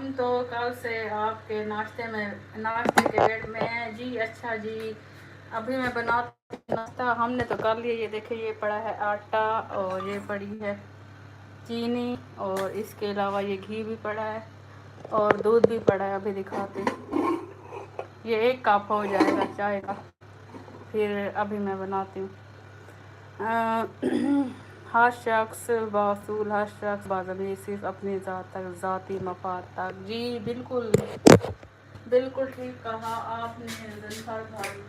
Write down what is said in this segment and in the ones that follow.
हम तो कल से आपके नाश्ते के वेट में हैं जी। अच्छा जी, अभी मैं बनाती हूँ नाश्ता। हमने तो कर लिया। ये देखिए, ये पड़ा है आटा और ये पड़ी है चीनी और इसके अलावा ये घी भी पड़ा है और दूध भी पड़ा है। अभी दिखाते हैं। ये 1 कप हो जाएगा चाय का। फिर अभी मैं बनाती हूँ। हर शख्स बासूल, हर शख्स बाज़मीर सिर्फ अपनी ज़ात तक, ज़ाती मफाद तक। जी बिल्कुल, बिल्कुल ठीक कहा आपने ज़फ़र भाई।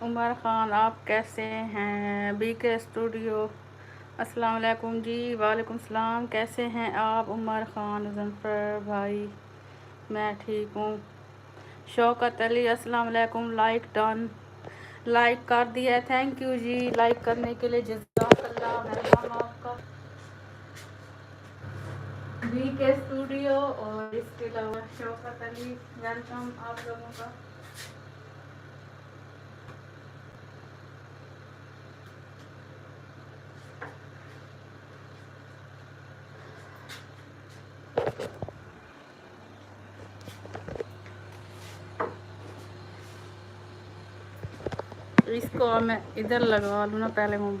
उमर ख़ान, आप कैसे हैं? BK स्टूडियो, अस्सलाम वालेकुम जी। वालेकुम सलाम। कैसे हैं आप उमर ख़ान? ज़फ़र भाई, मैं ठीक हूँ। शौकत अली, अस्सलाम वालेकुम। लाइक डन, लाइक कर दिया। थैंक यू जी, लाइक करने के लिए जज़ाकल्लाह, मेहरबान आपका। BK स्टूडियो और इसके अलावा शौकत अली, वेलकम आप लोगों का। इसको मैं इधर लगा लूँ ना पहले मोबाइल।